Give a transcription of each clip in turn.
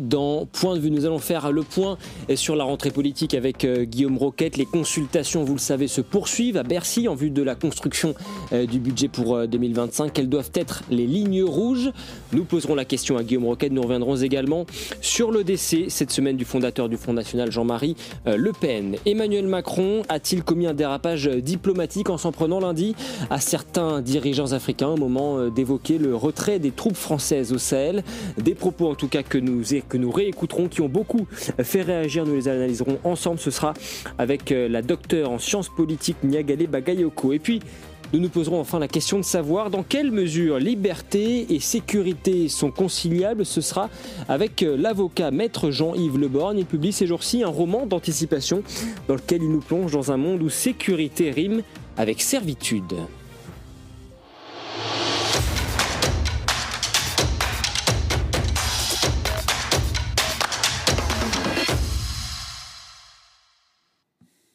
Dans Point de vue, nous allons faire le point sur la rentrée politique avec Guillaume Roquette. Les consultations, vous le savez, se poursuivent à Bercy en vue de la construction du budget pour 2025. Quelles doivent être les lignes rouges? Nous poserons la question à Guillaume Roquette. Nous reviendrons également sur le décès cette semaine du fondateur du Front National, Jean-Marie Le Pen. Emmanuel Macron a-t-il commis un dérapage diplomatique en s'en prenant lundi à certains dirigeants africains au moment d'évoquer le retrait des troupes françaises au Sahel? Des propos en tout cas que nous réécouterons, qui ont beaucoup fait réagir. Nous les analyserons ensemble. Ce sera avec la docteure en sciences politiques Niagale Bagayoko. Et puis, nous nous poserons enfin la question de savoir dans quelle mesure liberté et sécurité sont conciliables. Ce sera avec l'avocat maître Jean-Yves Le Borgne. Il publie ces jours-ci un roman d'anticipation dans lequel il nous plonge dans un monde où sécurité rime avec servitude.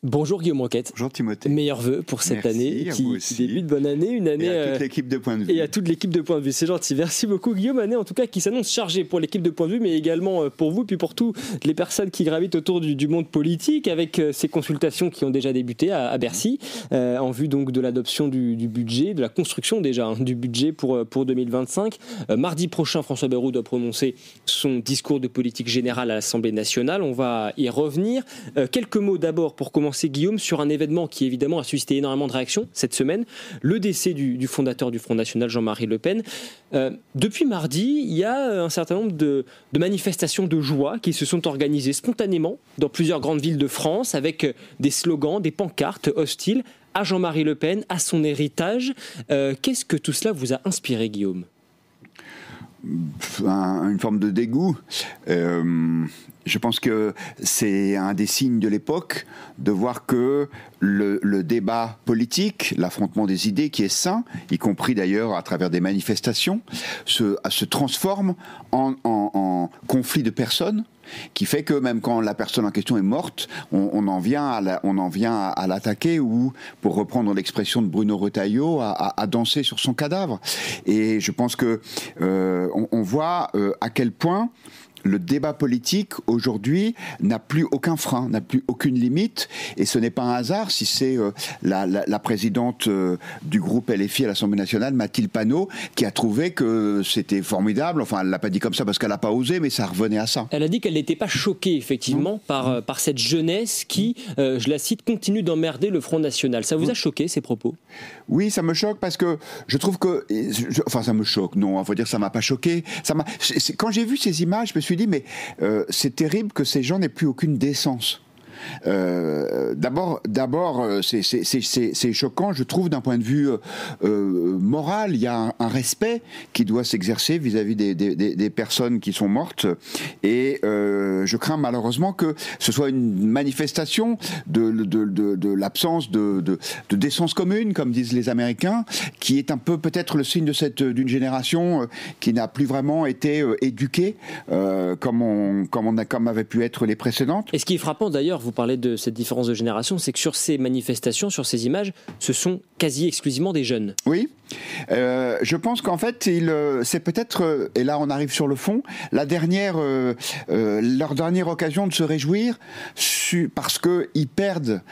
Bonjour Guillaume Roquette. Bonjour Timothée. Meilleurs vœux pour cette année qui débute. Bonne année, une année. Et à toute l'équipe de Point de Vue. Et à toute l'équipe de Point de Vue, c'est gentil. Merci beaucoup Guillaume. Année en tout cas qui s'annonce chargée pour l'équipe de Point de Vue, mais également pour vous, puis pour toutes les personnes qui gravitent autour du monde politique, avec ces consultations qui ont déjà débuté à Bercy, en vue donc de l'adoption du budget, de la construction déjà du budget pour 2025. Mardi prochain, François Bayrou doit prononcer son discours de politique générale à l'Assemblée nationale. On va y revenir. Quelques mots d'abord pour commencer, Guillaume, sur un événement qui évidemment a suscité énormément de réactions cette semaine, le décès du fondateur du Front National, Jean-Marie Le Pen. Depuis mardi, il y a un certain nombre de manifestations de joie qui se sont organisées spontanément dans plusieurs grandes villes de France, avec des slogans, des pancartes hostiles à Jean-Marie Le Pen, à son héritage. Qu'est-ce que tout cela vous a inspiré, Guillaume ? Une forme de dégoût. Je pense que c'est un des signes de l'époque de voir que le débat politique, l'affrontement des idées qui est sain, y compris d'ailleurs à travers des manifestations, se transforme en conflit de personnes, qui fait que même quand la personne en question est morte, on en vient à l'attaquer, ou, pour reprendre l'expression de Bruno Retailleau, à danser sur son cadavre. Et je pense que on voit à quel point le débat politique aujourd'hui n'a plus aucun frein, n'a plus aucune limite, et ce n'est pas un hasard si c'est la présidente du groupe LFI à l'Assemblée nationale, Mathilde Panot, qui a trouvé que c'était formidable. Enfin, elle l'a pas dit comme ça parce qu'elle n'a pas osé, mais ça revenait à ça. Elle a dit qu'elle n'était pas choquée effectivement par cette jeunesse qui, je la cite, continue d'emmerder le Front National. Ça vous a choqué, ces propos ? Oui, ça me choque parce que je trouve que, enfin, ça me choque. Non, il faut dire que ça m'a pas choqué. Quand j'ai vu ces images, je me suis dit, mais c'est terrible que ces gens n'aient plus aucune décence. D'abord, c'est choquant, je trouve, d'un point de vue moral. Il y a un respect qui doit s'exercer vis-à-vis des personnes qui sont mortes, et je crains malheureusement que ce soit une manifestation de l'absence de décence commune, comme disent les Américains, qui est un peu peut-être le signe d'une génération qui n'a plus vraiment été éduquée comme avaient pu être les précédentes. Et ce qui est frappant d'ailleurs, vous parlez de cette différence de génération, c'est que sur ces manifestations, sur ces images, ce sont quasi exclusivement des jeunes. Oui, je pense qu'en fait, c'est peut-être, et là on arrive sur le fond, leur dernière occasion de se réjouir, parce qu'ils perdent,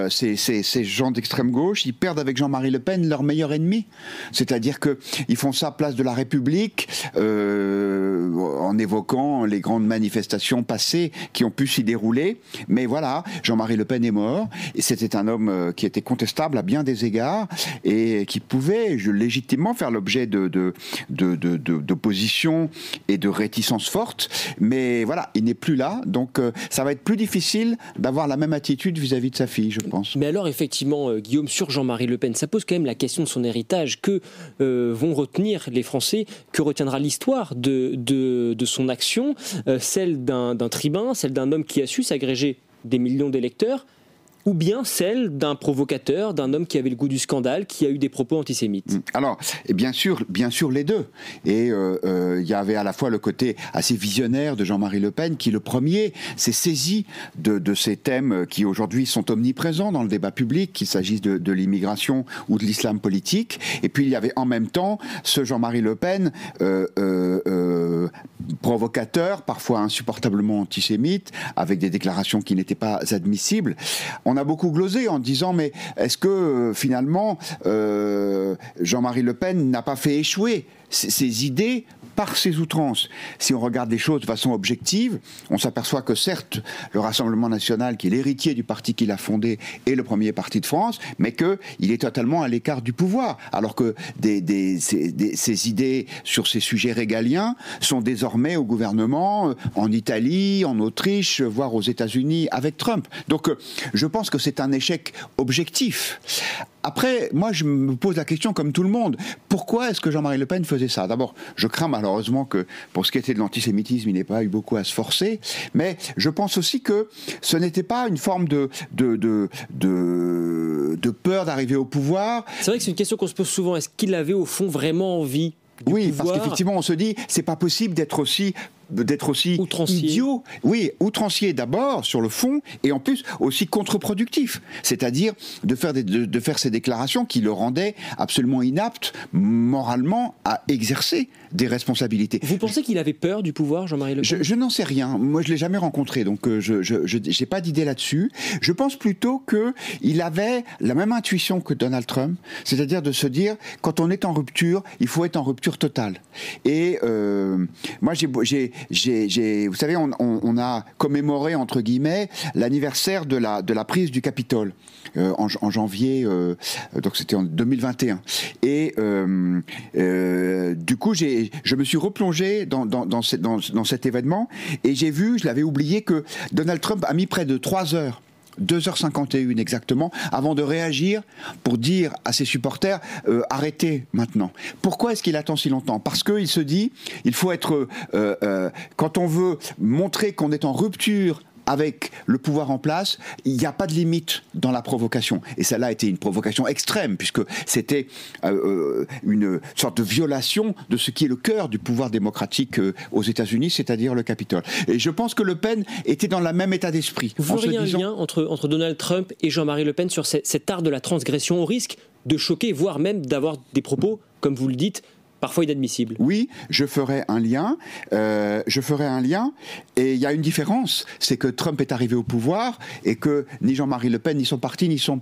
ces gens d'extrême gauche, ils perdent avec Jean-Marie Le Pen leur meilleur ennemi. C'est-à-dire qu'ils font ça place de la République, en évoquant les grandes manifestations passées qui ont pu s'y dérouler. Mais voilà, Jean-Marie Le Pen est mort, et c'était un homme qui était contestable à bien des égards, et qui pouvait légitimement faire l'objet d'opposition et de réticences fortes. Mais voilà, il n'est plus là, donc ça va être plus difficile d'avoir la même attitude vis-à-vis de sa fille, je pense. Mais alors effectivement, Guillaume, sur Jean-Marie Le Pen, ça pose quand même la question de son héritage. Que vont retenir les Français? Que retiendra l'histoire de son action? Celle d'un tribun, celle d'un homme qui a su s'agréger des millions d'électeurs, ou bien celle d'un provocateur, d'un homme qui avait le goût du scandale, qui a eu des propos antisémites? Alors, bien sûr les deux. Et il y avait à la fois le côté assez visionnaire de Jean-Marie Le Pen, qui le premier s'est saisi de ces thèmes qui aujourd'hui sont omniprésents dans le débat public, qu'il s'agisse de l'immigration ou de l'islam politique. Et puis il y avait en même temps ce Jean-Marie Le Pen provocateur, parfois insupportablement antisémite, avec des déclarations qui n'étaient pas admissibles. On a beaucoup glosé en disant, mais est-ce que finalement Jean-Marie Le Pen n'a pas fait échouer ses idées par ses outrances? Si on regarde les choses de façon objective, on s'aperçoit que certes, le Rassemblement national, qui est l'héritier du parti qu'il a fondé, est le premier parti de France, mais qu'il est totalement à l'écart du pouvoir, alors que ses idées sur ces sujets régaliens sont désormais au gouvernement, en Italie, en Autriche, voire aux États-Unis avec Trump. Donc je pense que c'est un échec objectif. Après, moi, je me pose la question, comme tout le monde, pourquoi est-ce que Jean-Marie Le Pen faisait ça? D'abord, je crains malheureusement que, pour ce qui était de l'antisémitisme, il n'ait pas eu beaucoup à se forcer, mais je pense aussi que ce n'était pas une forme de peur d'arriver au pouvoir. C'est vrai que c'est une question qu'on se pose souvent. Est-ce qu'il avait au fond vraiment envie du pouvoir? Parce qu'effectivement, on se dit, c'est pas possible d'être aussi outrancier. Idiot. Oui, outrancier d'abord sur le fond, et en plus aussi contre-productif. C'est-à-dire de faire ces déclarations qui le rendaient absolument inapte moralement à exercer des responsabilités. Vous pensez qu'il avait peur du pouvoir, Jean-Marie Le Pen? Je n'en sais rien. Moi, je l'ai jamais rencontré, donc je n'ai pas d'idée là-dessus. Je pense plutôt qu'il avait la même intuition que Donald Trump, c'est-à-dire de se dire, quand on est en rupture, il faut être en rupture totale. Et moi, vous savez, on a commémoré, entre guillemets, l'anniversaire de la prise du Capitole en janvier, donc c'était en 2021. Et du coup, je me suis replongé dans cet événement, et j'ai vu, je l'avais oublié, que Donald Trump a mis près de 3 heures, 2h51 exactement, avant de réagir pour dire à ses supporters arrêtez maintenant. Pourquoi est-ce qu'il attend si longtemps? Parce qu'il se dit, il faut être quand on veut montrer qu'on est en rupture avec le pouvoir en place, il n'y a pas de limite dans la provocation. Et celle-là a été une provocation extrême, puisque c'était une sorte de violation de ce qui est le cœur du pouvoir démocratique aux États-Unis, c'est-à-dire le Capitole. Et je pense que Le Pen était dans le même état d'esprit. Vous voyez un lien entre Donald Trump et Jean-Marie Le Pen sur cet art de la transgression, au risque de choquer, voire même d'avoir des propos, comme vous le dites, parfois inadmissible? Oui, je ferai un lien. Et il y a une différence, c'est que Trump est arrivé au pouvoir et que ni Jean-Marie Le Pen, ni son parti, n'y sont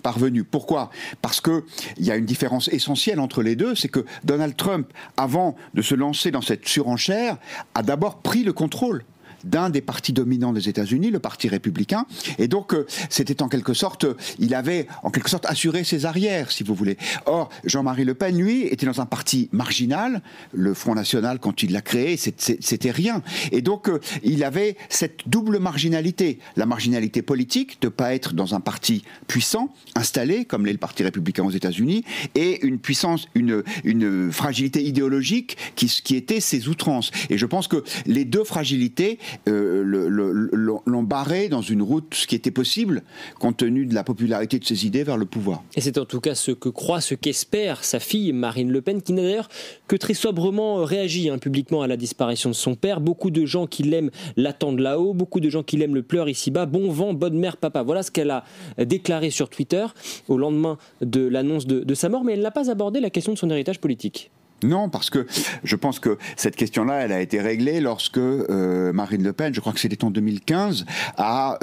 parvenus. Pourquoi? Parce qu'il y a une différence essentielle entre les deux, c'est que Donald Trump, avant de se lancer dans cette surenchère, a d'abord pris le contrôle d'un des partis dominants des États-Unis, le Parti républicain, et donc c'était en quelque sorte, il avait en quelque sorte assuré ses arrières, si vous voulez. Or, Jean-Marie Le Pen, lui, était dans un parti marginal, le Front National, quand il l'a créé, c'était rien. Et donc, il avait cette double marginalité, la marginalité politique, de ne pas être dans un parti puissant, installé, comme l'est le Parti républicain aux États-Unis, et une puissance, une fragilité idéologique qui était ses outrances. Et je pense que les deux fragilités l'ont barré dans une route, ce qui était possible, compte tenu de la popularité de ses idées vers le pouvoir. Et c'est en tout cas ce que croit, ce qu'espère sa fille Marine Le Pen, qui n'a d'ailleurs que très sobrement réagi publiquement à la disparition de son père. Beaucoup de gens qui l'aiment l'attendent là-haut, beaucoup de gens qui l'aiment le pleurent ici-bas. Bon vent, bonne mère, papa. Voilà ce qu'elle a déclaré sur Twitter au lendemain de l'annonce de sa mort, mais elle n'a pas abordé la question de son héritage politique. Non, parce que je pense que cette question-là, elle a été réglée lorsque Marine Le Pen, je crois que c'était en 2015, a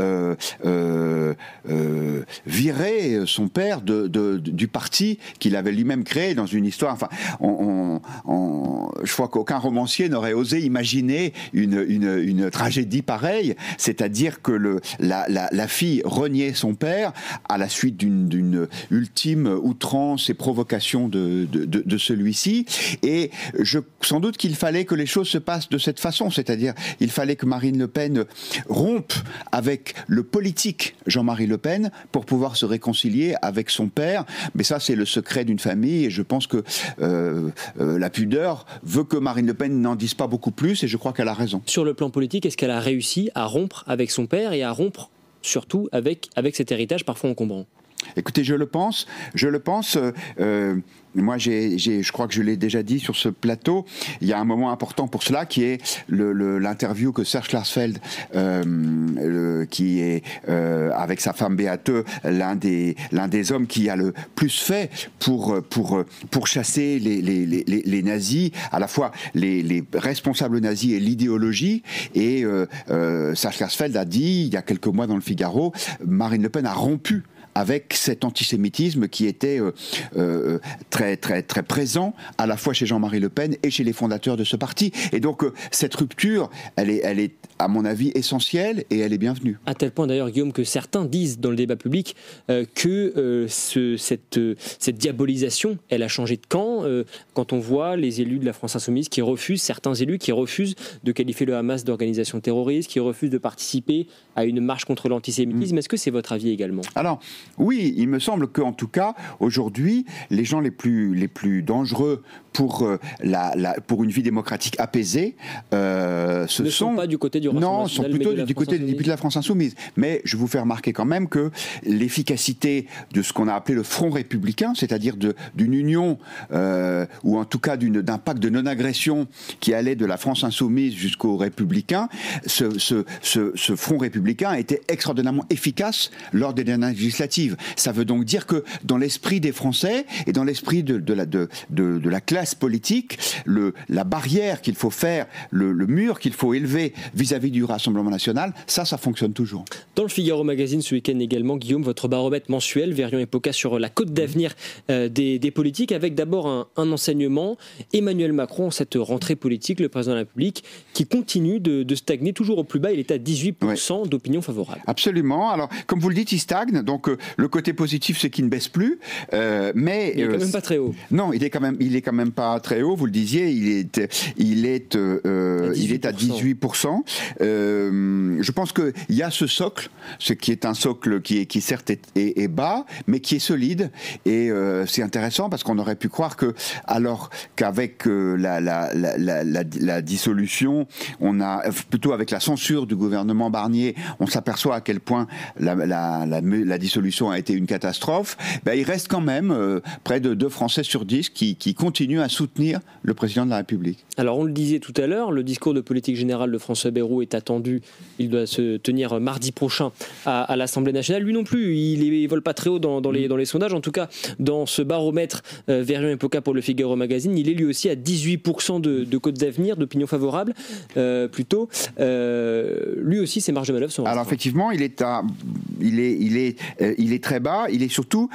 viré son père du parti qu'il avait lui-même créé dans une histoire. Enfin, je crois qu'aucun romancier n'aurait osé imaginer une tragédie pareille, c'est-à-dire que la fille reniait son père à la suite d'une ultime outrance et provocation de celui-ci. Et sans doute qu'il fallait que les choses se passent de cette façon, c'est-à-dire il fallait que Marine Le Pen rompe avec le politique Jean-Marie Le Pen pour pouvoir se réconcilier avec son père. Mais ça, c'est le secret d'une famille, et je pense que la pudeur veut que Marine Le Pen n'en dise pas beaucoup plus, et je crois qu'elle a raison. Sur le plan politique, est-ce qu'elle a réussi à rompre avec son père et à rompre surtout avec cet héritage parfois encombrant? Écoutez, je le pense. Moi, je crois que je l'ai déjà dit sur ce plateau, il y a un moment important pour cela qui est l'interview que Serge Klarsfeld, qui est avec sa femme Beate, l'un des hommes qui a le plus fait pour chasser les nazis, à la fois les responsables nazis et l'idéologie. Et Serge Klarsfeld a dit, il y a quelques mois dans le Figaro, Marine Le Pen a rompu avec cet antisémitisme qui était très, très, très présent à la fois chez Jean-Marie Le Pen et chez les fondateurs de ce parti. Et donc cette rupture, elle est à mon avis essentielle et elle est bienvenue. À tel point d'ailleurs, Guillaume, que certains disent dans le débat public que cette diabolisation, elle a changé de camp. Quand on voit les élus de la France Insoumise certains élus qui refusent de qualifier le Hamas d'organisation terroriste, qui refusent de participer à une marche contre l'antisémitisme. Est-ce que c'est votre avis également ? Alors, oui, il me semble qu'en tout cas, aujourd'hui, les gens les plus dangereux pour une vie démocratique apaisée, ne sont pas du côté du Rassemblement national, sont plutôt du côté des députés de la France Insoumise. Mais je vous fais remarquer quand même que l'efficacité de ce qu'on a appelé le Front républicain, c'est-à-dire d'une union, ou en tout cas d'un pacte de non-agression qui allait de la France Insoumise jusqu'aux Républicains, ce Front républicain a été extraordinairement efficace lors des dernières législatives. Ça veut donc dire que dans l'esprit des Français et dans l'esprit de la classe politique, la barrière qu'il faut faire, le mur qu'il faut élever vis-à-vis du Rassemblement national, ça fonctionne toujours. Dans le Figaro Magazine ce week-end également, Guillaume, votre baromètre mensuel, Verian Epoca, sur la cote d'avenir des politiques, avec d'abord un enseignement, Emmanuel Macron, cette rentrée politique, le président de la République, qui continue de stagner toujours au plus bas, il est à 18% d'opinion favorable. Absolument, alors comme vous le dites, il stagne, donc le côté positif c'est qu'il ne baisse plus, mais il est quand même pas très haut. Non, il est quand même pas très haut. Vous le disiez, il est à 18%. Je pense que il y a ce socle, ce qui est un socle qui certes est bas, mais qui est solide. Et c'est intéressant parce qu'on aurait pu croire que, alors qu'avec la dissolution, on a plutôt avec la censure du gouvernement Barnier, on s'aperçoit à quel point la dissolution a été une catastrophe. Il reste quand même près de 2 Français sur 10 qui continuent à soutenir le président de la République. Alors on le disait tout à l'heure, le discours de politique générale de François Bayrou est attendu, il doit se tenir mardi prochain à l'Assemblée nationale. Lui non plus, il vole pas très haut dans les sondages, en tout cas dans ce baromètre Verian Epoca pour le Figaro Magazine, il est lui aussi à 18% de cote d'avenir, d'opinion favorable plutôt. Lui aussi ses marges de manœuvre sont restreintes. Alors effectivement, il est très bas, il est surtout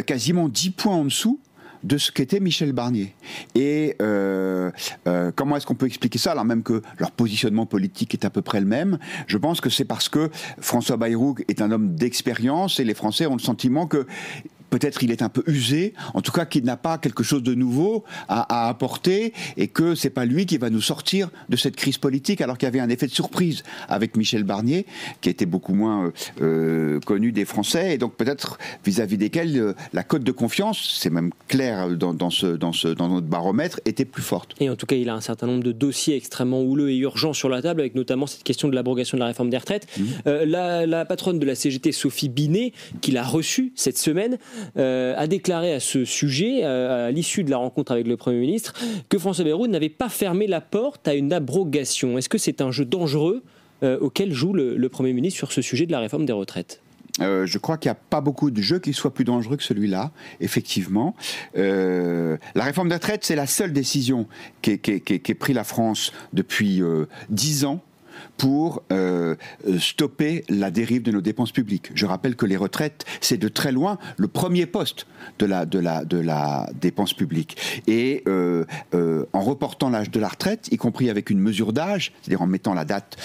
quasiment 10 points en dessous de ce qu'était Michel Barnier. Et comment est-ce qu'on peut expliquer ça, alors même que leur positionnement politique est à peu près le même? Je pense que c'est parce que François Bayrou est un homme d'expérience et les Français ont le sentiment que peut-être il est un peu usé, en tout cas qu'il n'a pas quelque chose de nouveau à apporter et que c'est pas lui qui va nous sortir de cette crise politique, alors qu'il y avait un effet de surprise avec Michel Barnier, qui était beaucoup moins connu des Français, et donc peut-être vis-à-vis desquels la cote de confiance, c'est même clair dans notre baromètre, était plus forte. Et en tout cas, il a un certain nombre de dossiers extrêmement houleux et urgents sur la table, avec notamment cette question de l'abrogation de la réforme des retraites. La patronne de la CGT, Sophie Binet, qui l'a reçue cette semaine, a déclaré à ce sujet, à l'issue de la rencontre avec le Premier ministre, que François Bayrou n'avait pas fermé la porte à une abrogation. Est-ce que c'est un jeu dangereux auquel joue le Premier ministre sur ce sujet de la réforme des retraites ? Je crois qu'il n'y a pas beaucoup de jeux qui soient plus dangereux que celui-là, effectivement. La réforme des retraites, c'est la seule décision qu'ait pris la France depuis 10 ans pour stopper la dérive de nos dépenses publiques. Je rappelle que les retraites, c'est de très loin le premier poste de la dépense publique. Et en reportant l'âge de la retraite, y compris avec une mesure d'âge, c'est-à-dire en mettant la date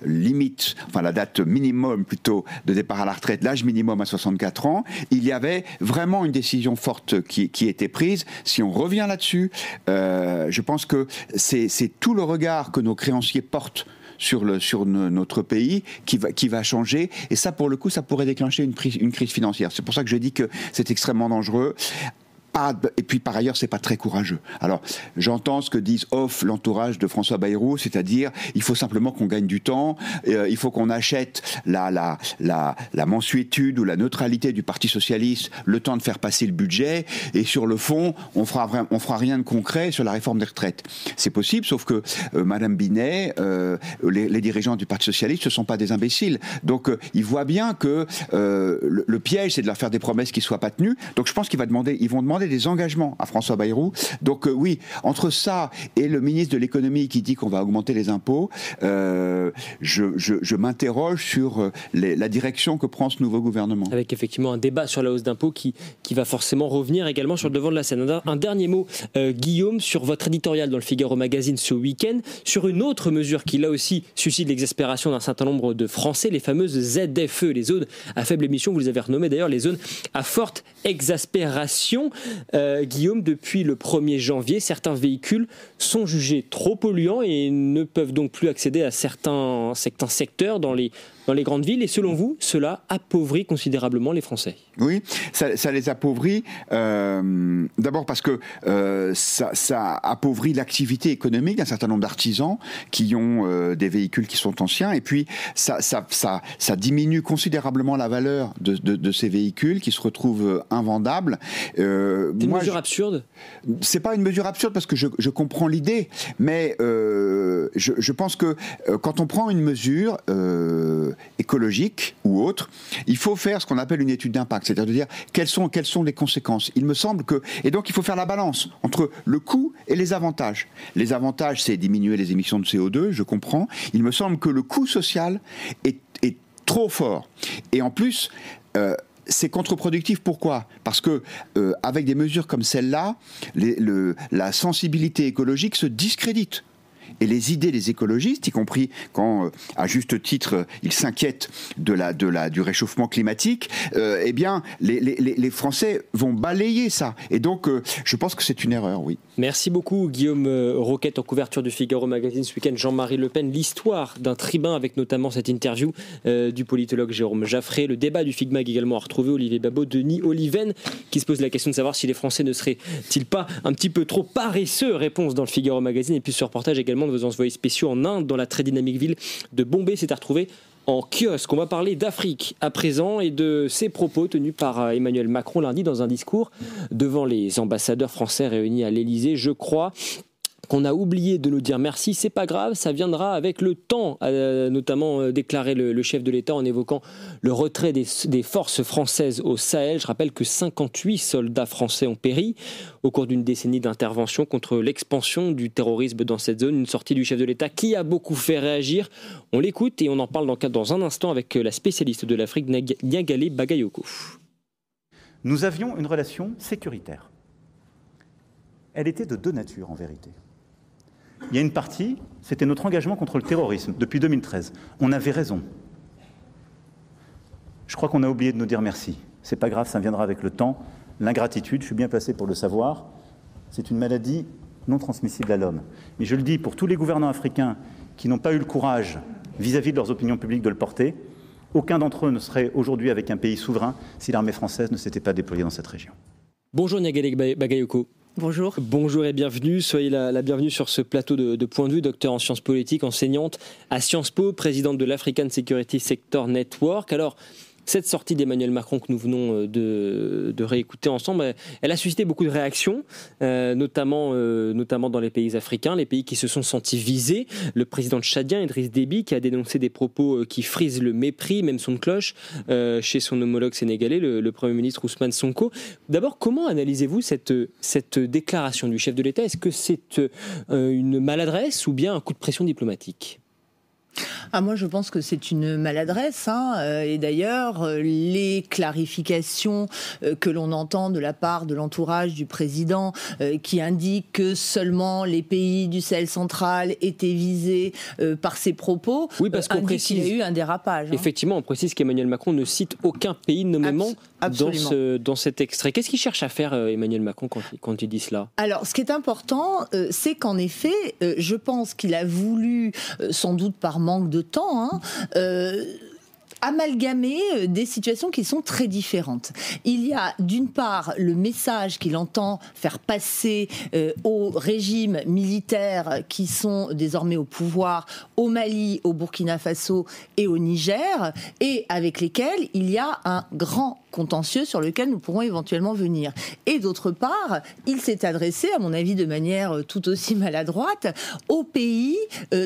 limite, enfin la date minimum plutôt de départ à la retraite, l'âge minimum à 64 ans, il y avait vraiment une décision forte qui était prise. Si on revient là-dessus, je pense que c'est tout le regard que nos créanciers portent sur notre pays qui va changer, et ça pour le coup ça pourrait déclencher une crise financière. C'est pour ça que je dis que c'est extrêmement dangereux. Et puis par ailleurs, c'est pas très courageux. Alors, j'entends ce que disent l'entourage de François Bayrou, c'est-à-dire il faut simplement qu'on gagne du temps, il faut qu'on achète la mansuétude ou la neutralité du Parti socialiste, le temps de faire passer le budget, et sur le fond, on fera rien de concret sur la réforme des retraites. C'est possible, sauf que Madame Binet, les dirigeants du Parti socialiste, ce sont pas des imbéciles. Donc, ils voient bien que le piège, c'est de leur faire des promesses qui soient pas tenues. Donc, je pense qu'ils vont demander des engagements à François Bayrou. Donc oui, entre ça et le ministre de l'économie qui dit qu'on va augmenter les impôts, je m'interroge sur la direction que prend ce nouveau gouvernement. Avec effectivement un débat sur la hausse d'impôts qui va forcément revenir également sur le devant de la scène. Un dernier mot, Guillaume, sur votre éditorial dans le Figaro Magazine ce week-end, sur une autre mesure qui là aussi suscite l'exaspération d'un certain nombre de Français, les fameuses ZFE, les zones à faible émission, vous les avez renommées d'ailleurs les zones à forte exaspération. Guillaume, depuis le 1er janvier, certains véhicules sont jugés trop polluants et ne peuvent donc plus accéder à certains secteurs dans les grandes villes. Et selon vous, cela appauvrit considérablement les Français. Oui, ça les appauvrit. D'abord parce que ça appauvrit l'activité économique d'un certain nombre d'artisans qui ont des véhicules qui sont anciens. Et puis, ça diminue considérablement la valeur de ces véhicules qui se retrouvent invendables. C'est une mesure absurde ? C'est pas une mesure absurde parce que je comprends l'idée, mais je pense que quand on prend une mesure écologique ou autre, il faut faire ce qu'on appelle une étude d'impact, c'est-à-dire de dire quelles sont les conséquences. Il me semble que... Et donc il faut faire la balance entre le coût et les avantages. Les avantages, c'est diminuer les émissions de CO2, je comprends. Il me semble que le coût social est trop fort. Et en plus... c'est contre-productif. Pourquoi ? Parce que avec des mesures comme celle-là, la sensibilité écologique se discrédite. Et les idées des écologistes, y compris quand, à juste titre, ils s'inquiètent du réchauffement climatique, eh bien, les Français vont balayer ça. Et donc, je pense que c'est une erreur, oui. Merci beaucoup, Guillaume Roquette, en couverture du Figaro Magazine ce week-end. Jean-Marie Le Pen, l'histoire d'un tribun, avec notamment cette interview du politologue Jérôme Jaffré. Le débat du FIGMAG également à retrouver, Olivier Babot, Denis Oliven, qui se pose la question de savoir si les Français ne seraient-ils pas un petit peu trop paresseux. Réponse dans le Figaro Magazine. Et puis ce reportage également de vos envoyés spéciaux en Inde, dans la très dynamique ville de Bombay, c'est à retrouver en kiosque. On va parler d'Afrique à présent et de ces propos tenus par Emmanuel Macron lundi dans un discours devant les ambassadeurs français réunis à l'Elysée. Je crois qu'on a oublié de nous dire merci, c'est pas grave, ça viendra avec le temps, a notamment déclaré le chef de l'État en évoquant le retrait des forces françaises au Sahel. Je rappelle que 58 soldats français ont péri au cours d'une décennie d'intervention contre l'expansion du terrorisme dans cette zone. Une sortie du chef de l'État qui a beaucoup fait réagir. On l'écoute et on en parle dans un instant avec la spécialiste de l'Afrique, Niagalé Bagayoko. Nous avions une relation sécuritaire. Elle était de deux natures en vérité. Il y a une partie, c'était notre engagement contre le terrorisme depuis 2013. On avait raison. Je crois qu'on a oublié de nous dire merci. C'est pas grave, ça viendra avec le temps. L'ingratitude, je suis bien placé pour le savoir, c'est une maladie non transmissible à l'homme. Mais je le dis pour tous les gouvernants africains qui n'ont pas eu le courage, vis-à-vis de leurs opinions publiques, de le porter, aucun d'entre eux ne serait aujourd'hui avec un pays souverain si l'armée française ne s'était pas déployée dans cette région. Bonjour Niagalé Bagayoko. Bonjour. Bonjour et bienvenue. Soyez la bienvenue sur ce plateau de Point de vue, docteur en sciences politiques, enseignante à Sciences Po, présidente de l'African Security Sector Network. Alors, cette sortie d'Emmanuel Macron que nous venons de réécouter ensemble, elle a suscité beaucoup de réactions, notamment dans les pays africains, les pays qui se sont sentis visés. Le président tchadien, Idriss Déby, qui a dénoncé des propos qui frisent le mépris, même son de cloche, chez son homologue sénégalais, le Premier ministre Ousmane Sonko. D'abord, comment analysez-vous cette déclaration du chef de l'État ? Est-ce que c'est une maladresse ou bien un coup de pression diplomatique ? Moi, je pense que c'est une maladresse. Et d'ailleurs, les clarifications que l'on entend de la part de l'entourage du président qui indiquent que seulement les pays du Sahel central étaient visés par ces propos, oui, parce qu'on précise qu'il y a eu un dérapage. Effectivement, on précise qu'Emmanuel Macron ne cite aucun pays nommément dans cet extrait. Qu'est-ce qu'il cherche à faire, Emmanuel Macron, quand il dit cela ? Alors, ce qui est important, c'est qu'en effet, je pense qu'il a voulu, sans doute par manque de temps, amalgamer des situations qui sont très différentes. Il y a d'une part le message qu'il entend faire passer aux régimes militaires qui sont désormais au pouvoir au Mali, au Burkina Faso et au Niger, et avec lesquels il y a un grand contentieux sur lequel nous pourrons éventuellement venir. Et d'autre part, il s'est adressé, à mon avis de manière tout aussi maladroite, aux pays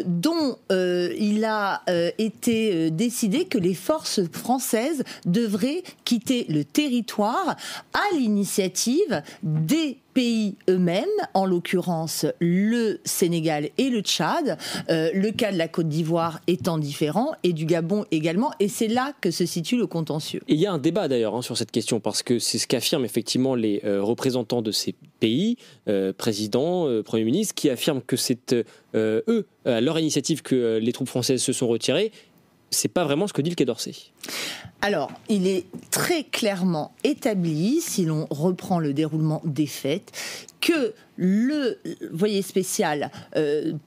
dont il a été décidé que les forces françaises devraient quitter le territoire à l'initiative des pays eux-mêmes, en l'occurrence le Sénégal et le Tchad, le cas de la Côte d'Ivoire étant différent, et du Gabon également, et c'est là que se situe le contentieux. Et il y a un débat d'ailleurs sur cette question, parce que c'est ce qu'affirment effectivement les représentants de ces pays, présidents, premiers ministres, qui affirment que c'est eux, à leur initiative, que les troupes françaises se sont retirées. C'est pas vraiment ce que dit le Quai d'Orsay. Alors, il est très clairement établi, si l'on reprend le déroulement des faits, que le voyer spécial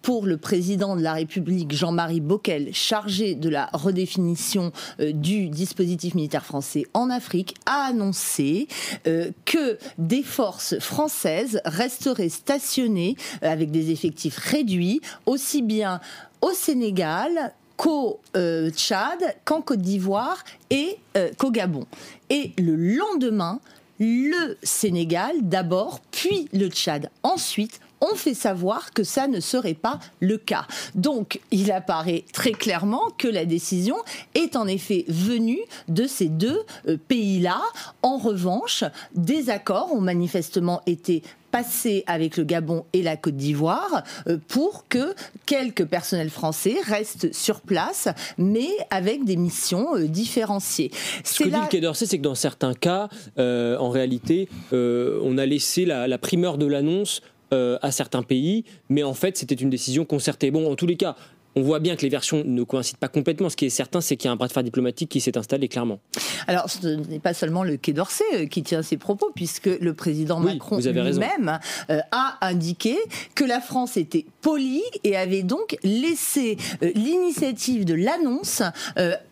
pour le président de la République, Jean-Marie Bockel, chargé de la redéfinition du dispositif militaire français en Afrique, a annoncé que des forces françaises resteraient stationnées avec des effectifs réduits, aussi bien au Sénégal qu'au Tchad, qu'en Côte d'Ivoire et qu'au Gabon. Et le lendemain, le Sénégal d'abord, puis le Tchad ensuite, ont fait savoir que ça ne serait pas le cas. Donc, il apparaît très clairement que la décision est en effet venue de ces deux pays-là. En revanche, des accords ont manifestement été passés avec le Gabon et la Côte d'Ivoire pour que quelques personnels français restent sur place, mais avec des missions différenciées. Ce que dit le Quai d'Orsay, c'est que dans certains cas, en réalité, on a laissé la primeur de l'annonce à certains pays, mais en fait c'était une décision concertée. Bon, en tous les cas, on voit bien que les versions ne coïncident pas complètement. Ce qui est certain, c'est qu'il y a un bras de fer diplomatique qui s'est installé clairement. Alors, ce n'est pas seulement le Quai d'Orsay qui tient ces propos, puisque le président Macron lui-même a indiqué que la France était polie et avait donc laissé l'initiative de l'annonce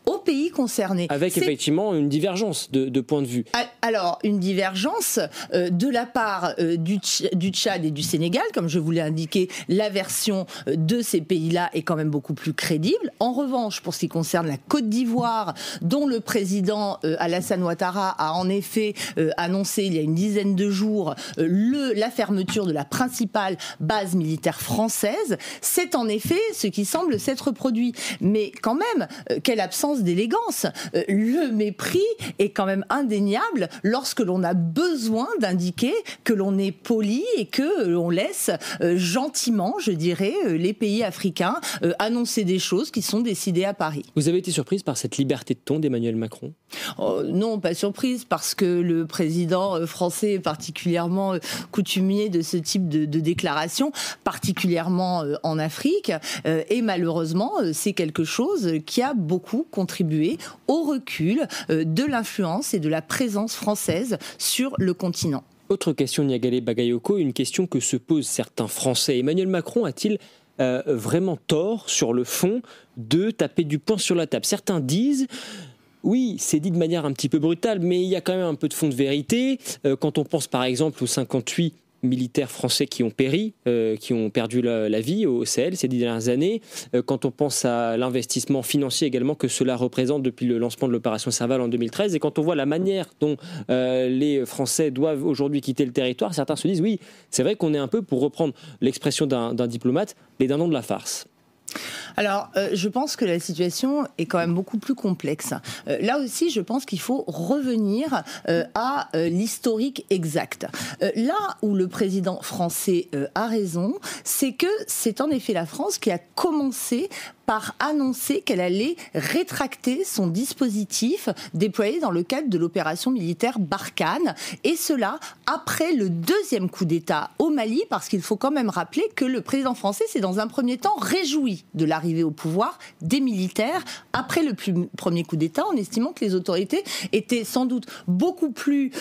aux pays concernés. Avec effectivement une divergence de point de vue. Alors, une divergence de la part du Tchad et du Sénégal, comme je vous l'ai indiqué, la version de ces pays-là est quand même beaucoup plus crédible. En revanche, pour ce qui concerne la Côte d'Ivoire, dont le président Alassane Ouattara a en effet annoncé il y a une dizaine de jours la fermeture de la principale base militaire française, c'est en effet ce qui semble s'être produit. Mais quand même, quelle absence d'élégance. Le mépris est quand même indéniable lorsque l'on a besoin d'indiquer que l'on est poli et que l'on laisse gentiment, je dirais, les pays africains annoncer des choses qui sont décidées à Paris. Vous avez été surprise par cette liberté de ton d'Emmanuel Macron ? Non, pas surprise, parce que le président français est particulièrement coutumier de ce type de déclaration, particulièrement en Afrique, et malheureusement, c'est quelque chose qui a beaucoup contribué au recul de l'influence et de la présence française sur le continent. Autre question, Niagale Bagayoko, une question que se posent certains Français. Emmanuel Macron a-t-il vraiment tort sur le fond de taper du poing sur la table ? Certains disent... Oui, c'est dit de manière un petit peu brutale, mais il y a quand même un peu de fond de vérité. Quand on pense par exemple aux 58 militaires français qui ont péri, qui ont perdu la vie au Sahel ces 10 dernières années, quand on pense à l'investissement financier également que cela représente depuis le lancement de l'opération Serval en 2013, et quand on voit la manière dont les Français doivent aujourd'hui quitter le territoire, certains se disent oui, c'est vrai qu'on est un peu, pour reprendre l'expression d'un diplomate, les dindons de la farce. Alors, je pense que la situation est quand même beaucoup plus complexe. Là aussi, je pense qu'il faut revenir à l'historique exact. Là où le président français a raison, c'est que c'est en effet la France qui a commencé par annoncer qu'elle allait rétracter son dispositif déployé dans le cadre de l'opération militaire Barkhane, et cela après le deuxième coup d'État au Mali, parce qu'il faut quand même rappeler que le président français s'est dans un premier temps réjoui de l'arrivée au pouvoir des militaires après le premier coup d'État, en estimant que les autorités étaient sans doute beaucoup plus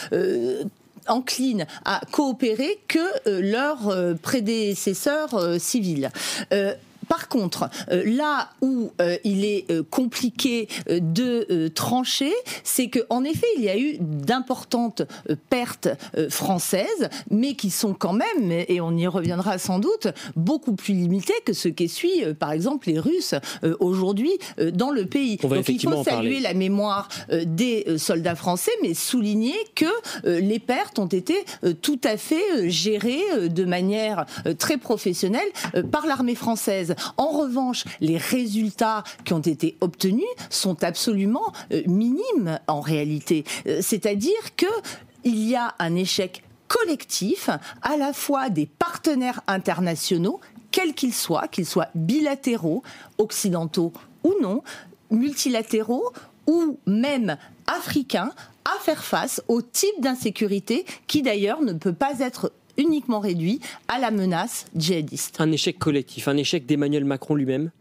enclines à coopérer que leurs prédécesseurs civils. Par contre, là où il est compliqué de trancher, c'est qu'en effet, il y a eu d'importantes pertes françaises, mais qui sont quand même, et on y reviendra sans doute, beaucoup plus limitées que ce qu'essuient, par exemple, les Russes aujourd'hui dans le pays. Donc il faut saluer la mémoire des soldats français, mais souligner que les pertes ont été tout à fait gérées de manière très professionnelle par l'armée française. En revanche, les résultats qui ont été obtenus sont absolument minimes en réalité. C'est-à-dire qu'il y a un échec collectif à la fois des partenaires internationaux, quels qu'ils soient bilatéraux, occidentaux ou non, multilatéraux ou même africains, à faire face au type d'insécurité qui d'ailleurs ne peut pas être uniquement réduit à la menace djihadiste. Un échec collectif, un échec d'Emmanuel Macron lui-même ?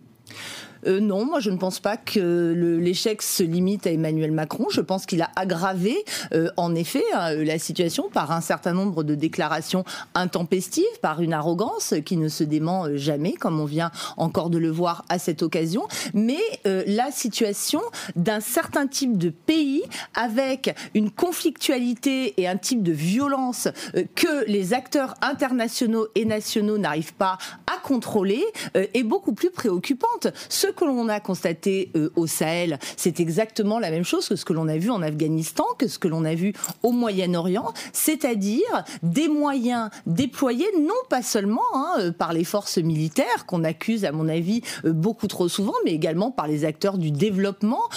Non, moi je ne pense pas que l'échec se limite à Emmanuel Macron. Je pense qu'il a aggravé en effet la situation par un certain nombre de déclarations intempestives, par une arrogance qui ne se dément jamais, comme on vient encore de le voir à cette occasion. Mais la situation d'un certain type de pays avec une conflictualité et un type de violence que les acteurs internationaux et nationaux n'arrivent pas à contrôler est beaucoup plus préoccupante. Ce que l'on a constaté au Sahel, c'est exactement la même chose que ce que l'on a vu en Afghanistan, que ce que l'on a vu au Moyen-Orient, c'est-à-dire des moyens déployés non pas seulement par les forces militaires, qu'on accuse à mon avis beaucoup trop souvent, mais également par les acteurs du développement,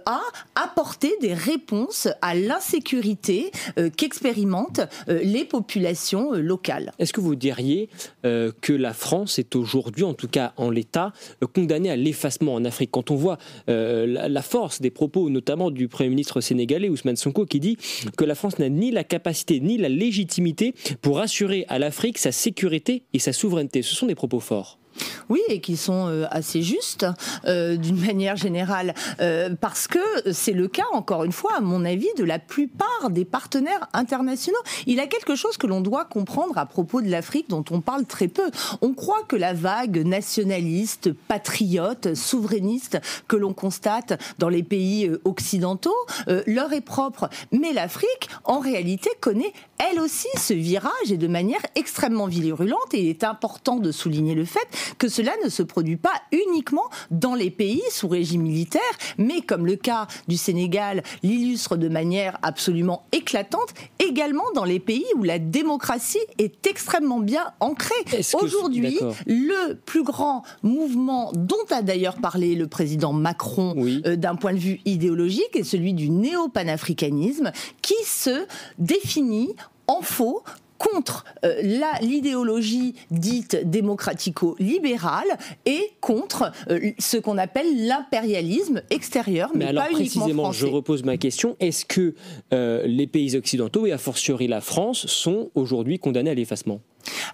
à apporter des réponses à l'insécurité qu'expérimentent les populations locales. Est-ce que vous diriez que la France est aujourd'hui, en tout cas en l'état, condamnée à l'effacement en Afrique? Quand on voit la force des propos, notamment du Premier ministre sénégalais Ousmane Sonko, qui dit que la France n'a ni la capacité ni la légitimité pour assurer à l'Afrique sa sécurité et sa souveraineté. Ce sont des propos forts. Oui, et qui sont assez justes d'une manière générale, parce que c'est le cas, encore une fois, à mon avis, de la plupart des partenaires internationaux. Il y a quelque chose que l'on doit comprendre à propos de l'Afrique dont on parle très peu. On croit que la vague nationaliste, patriote, souverainiste que l'on constate dans les pays occidentaux leur est propre. Mais l'Afrique, en réalité, connaît elle aussi ce virage et de manière extrêmement virulente, et il est important de souligner le fait que cela ne se produit pas uniquement dans les pays sous régime militaire, mais comme le cas du Sénégal l'illustre de manière absolument éclatante, également dans les pays où la démocratie est extrêmement bien ancrée. Aujourd'hui, le plus grand mouvement dont a d'ailleurs parlé le président Macron d'un point de vue idéologique est celui du néo-panafricanisme qui se définit en faux contre l'idéologie dite démocratico-libérale et contre ce qu'on appelle l'impérialisme extérieur, mais alors, pas uniquement précisément, français. je repose ma question. Est-ce que les pays occidentaux, et a fortiori la France, sont aujourd'hui condamnés à l'effacement ?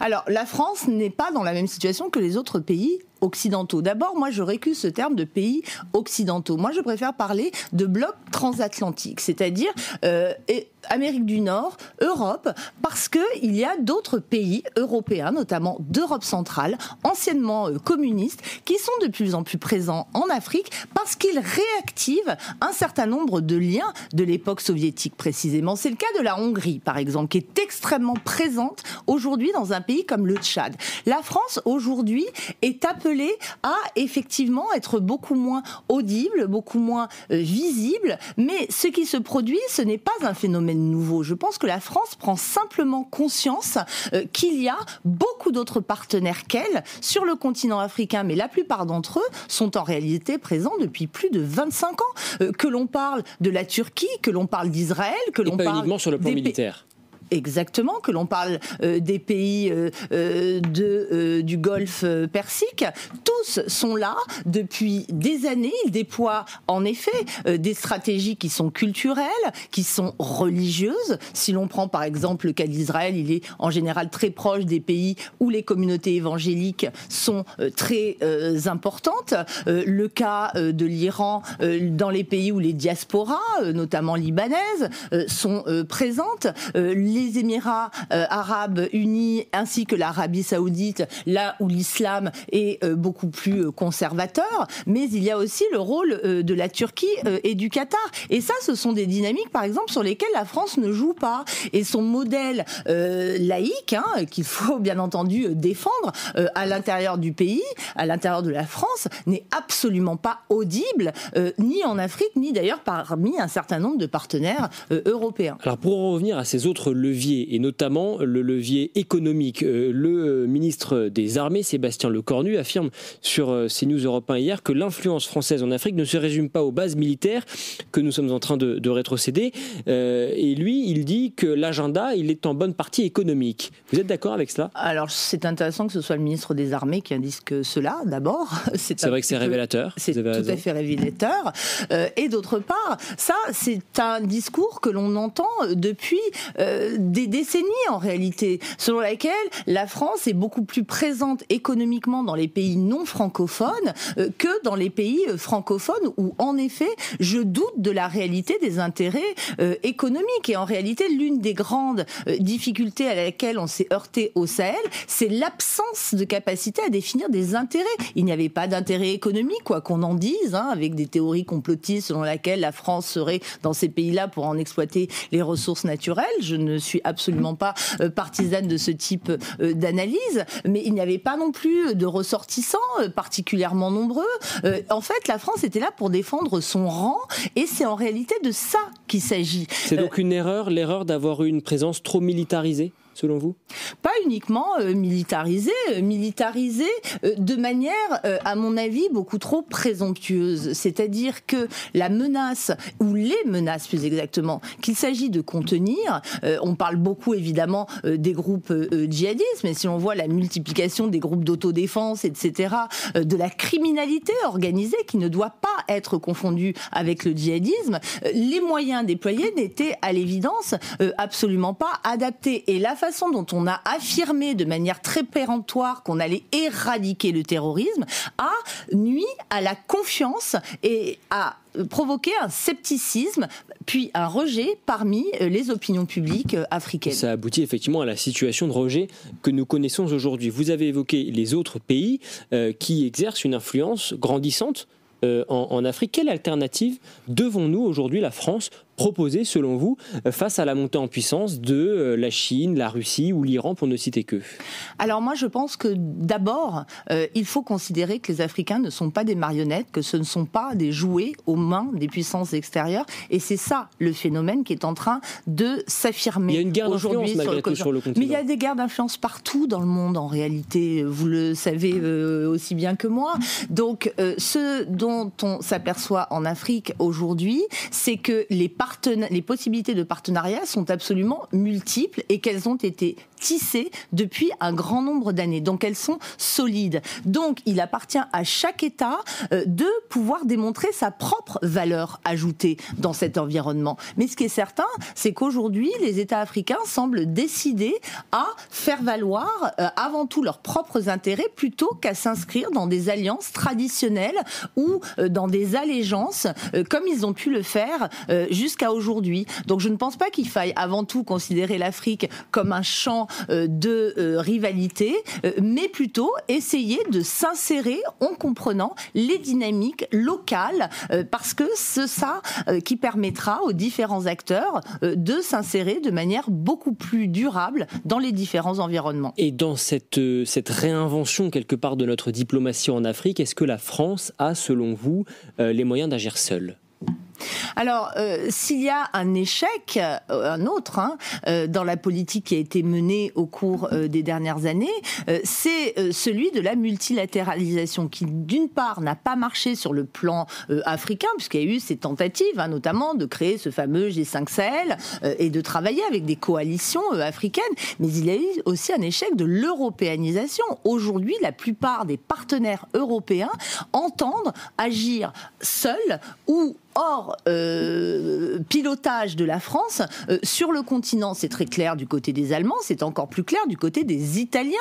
Alors, la France n'est pas dans la même situation que les autres pays occidentaux. D'abord, moi, je récuse ce terme de pays occidentaux. Moi, je préfère parler de bloc transatlantique, c'est-à-dire Amérique du Nord, Europe, parce qu'il y a d'autres pays européens, notamment d'Europe centrale, anciennement communistes, qui sont de plus en plus présents en Afrique parce qu'ils réactivent un certain nombre de liens de l'époque soviétique, précisément. C'est le cas de la Hongrie, par exemple, qui est extrêmement présente aujourd'hui dans un pays comme le Tchad. La France, aujourd'hui, est appelée à effectivement être beaucoup moins audible, beaucoup moins visible, mais ce qui se produit, ce n'est pas un phénomène nouveau. Je pense que la France prend simplement conscience qu'il y a beaucoup d'autres partenaires qu'elle sur le continent africain, mais la plupart d'entre eux sont en réalité présents depuis plus de 25 ans. Que l'on parle de la Turquie, que l'on parle d'Israël, que l'on parle uniquement sur le plan militaire. Exactement, que l'on parle des pays du Golfe Persique. Tous sont là depuis des années. Ils déploient en effet des stratégies qui sont culturelles, qui sont religieuses. Si l'on prend par exemple le cas d'Israël, il est en général très proche des pays où les communautés évangéliques sont très importantes. Le cas de l'Iran, dans les pays où les diasporas, notamment libanaises, sont présentes. les Émirats arabes unis ainsi que l'Arabie saoudite, là où l'islam est beaucoup plus conservateur, mais il y a aussi le rôle de la Turquie et du Qatar. Et ça, ce sont des dynamiques, par exemple, sur lesquelles la France ne joue pas. Et son modèle laïque, qu'il faut bien entendu défendre à l'intérieur du pays, à l'intérieur de la France, n'est absolument pas audible, ni en Afrique, ni d'ailleurs parmi un certain nombre de partenaires européens. Alors pour en revenir à ces autres leviers, et notamment le levier économique, le ministre des Armées, Sébastien Lecornu, affirme sur CNews Europe 1 hier que l'influence française en Afrique ne se résume pas aux bases militaires que nous sommes en train de rétrocéder. Et lui, il dit que l'agenda, il est en bonne partie économique. Vous êtes d'accord avec cela ? Alors c'est intéressant que ce soit le ministre des Armées qui indique cela, d'abord. C'est vrai que c'est révélateur. C'est tout à fait révélateur. Et d'autre part, ça, c'est un discours que l'on entend depuis des décennies en réalité, selon laquelle la France est beaucoup plus présente économiquement dans les pays non francophones que dans les pays francophones où, en effet, je doute de la réalité des intérêts économiques. Et en réalité, l'une des grandes difficultés à laquelle on s'est heurté au Sahel, c'est l'absence de capacité à définir des intérêts. Il n'y avait pas d'intérêt économique, quoi qu'on en dise, avec des théories complotistes selon laquelle la France serait dans ces pays-là pour en exploiter les ressources naturelles. Je ne suis absolument pas partisane de ce type d'analyse, mais il n'y avait pas non plus de ressortissants particulièrement nombreux. En fait, la France était là pour défendre son rang, et c'est en réalité de ça qu'il s'agit. C'est donc une erreur, l'erreur d'avoir eu une présence trop militarisée, selon vous ? Pas uniquement militarisée de manière, à mon avis, beaucoup trop présomptueuse. C'est-à-dire que la menace, ou les menaces plus exactement, qu'il s'agit de contenir, on parle beaucoup évidemment des groupes djihadistes, mais si on voit la multiplication des groupes d'autodéfense, etc., de la criminalité organisée qui ne doit pas être confondue avec le djihadisme, les moyens déployés n'étaient à l'évidence absolument pas adaptés. Et la façon dont on a affirmé de manière très péremptoire qu'on allait éradiquer le terrorisme a nui à la confiance et a provoqué un scepticisme, puis un rejet parmi les opinions publiques africaines. Ça aboutit effectivement à la situation de rejet que nous connaissons aujourd'hui. Vous avez évoqué les autres pays qui exercent une influence grandissante en Afrique. Quelle alternative devons-nous aujourd'hui, la France, proposer, selon vous, face à la montée en puissance de la Chine, la Russie ou l'Iran, pour ne citer qu'eux ? Alors moi, je pense que d'abord, il faut considérer que les Africains ne sont pas des marionnettes, que ce ne sont pas des jouets aux mains des puissances extérieures, et c'est ça le phénomène qui est en train de s'affirmer. Il y a une guerre d'influence malgré tout sur le continent. Mais il y a des guerres d'influence partout dans le monde, en réalité, vous le savez aussi bien que moi. Donc, ce dont on s'aperçoit en Afrique aujourd'hui, c'est que les possibilités de partenariat sont absolument multiples et qu'elles ont été tissées depuis un grand nombre d'années. Donc elles sont solides. Donc il appartient à chaque État de pouvoir démontrer sa propre valeur ajoutée dans cet environnement. Mais ce qui est certain, c'est qu'aujourd'hui, les États africains semblent décidés à faire valoir avant tout leurs propres intérêts plutôt qu'à s'inscrire dans des alliances traditionnelles ou dans des allégeances comme ils ont pu le faire jusqu'à aujourd'hui. Donc je ne pense pas qu'il faille avant tout considérer l'Afrique comme un champ de rivalité, mais plutôt essayer de s'insérer en comprenant les dynamiques locales, parce que c'est ça qui permettra aux différents acteurs de s'insérer de manière beaucoup plus durable dans les différents environnements. Et dans cette réinvention quelque part de notre diplomatie en Afrique, est-ce que la France a, selon vous, les moyens d'agir seule ? Alors, s'il y a un échec, un autre, dans la politique qui a été menée au cours des dernières années, c'est celui de la multilatéralisation qui, d'une part, n'a pas marché sur le plan africain, puisqu'il y a eu ces tentatives, notamment de créer ce fameux G5 Sahel et de travailler avec des coalitions africaines, mais il y a eu aussi un échec de l'européanisation. Aujourd'hui, la plupart des partenaires européens entendent agir seuls ou hors hors pilotage de la France sur le continent. C'est très clair du côté des Allemands, c'est encore plus clair du côté des Italiens,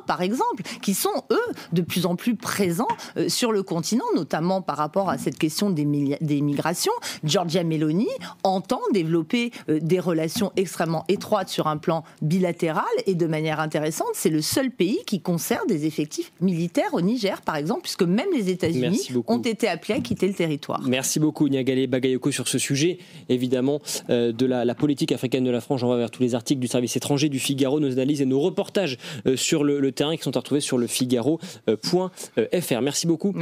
par exemple, qui sont, eux, de plus en plus présents sur le continent, notamment par rapport à cette question des migrations. Giorgia Meloni entend développer des relations extrêmement étroites sur un plan bilatéral et de manière intéressante, c'est le seul pays qui conserve des effectifs militaires au Niger, par exemple, puisque même les États-Unis ont été appelés à quitter le territoire. Merci beaucoup Niagale Bagayoko sur ce sujet, évidemment, de la politique africaine de la France. J'en vais vers tous les articles du service étranger, du Figaro, nos analyses et nos reportages sur le terrain qui sont à retrouver sur le Figaro.fr. Merci beaucoup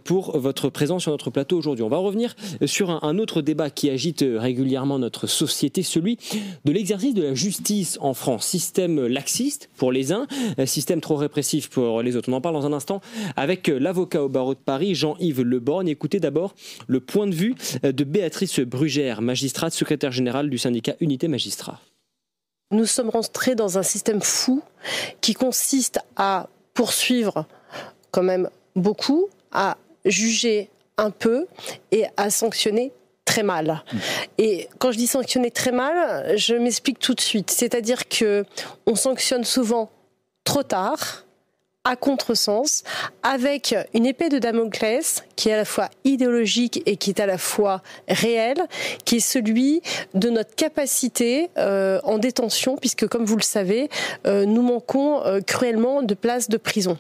pour votre présence sur notre plateau aujourd'hui. On va revenir sur un autre débat qui agite régulièrement notre société, celui de l'exercice de la justice en France. Système laxiste pour les uns, système trop répressif pour les autres. On en parle dans un instant avec l'avocat au barreau de Paris, Jean-Yves Le Borgne. Écoutez d'abord le point de vue de Béatrice Brugère, magistrate, secrétaire générale du syndicat Unité Magistrats. Nous sommes rentrés dans un système fou qui consiste à poursuivre quand même beaucoup, à juger un peu et à sanctionner très mal. Et quand je dis sanctionner très mal, je m'explique tout de suite. C'est-à-dire qu'on sanctionne souvent trop tard, à contresens, avec une épée de Damoclès qui est à la fois idéologique et qui est à la fois réelle, qui est celui de notre capacité en détention, puisque comme vous le savez, nous manquons cruellement de places de prison.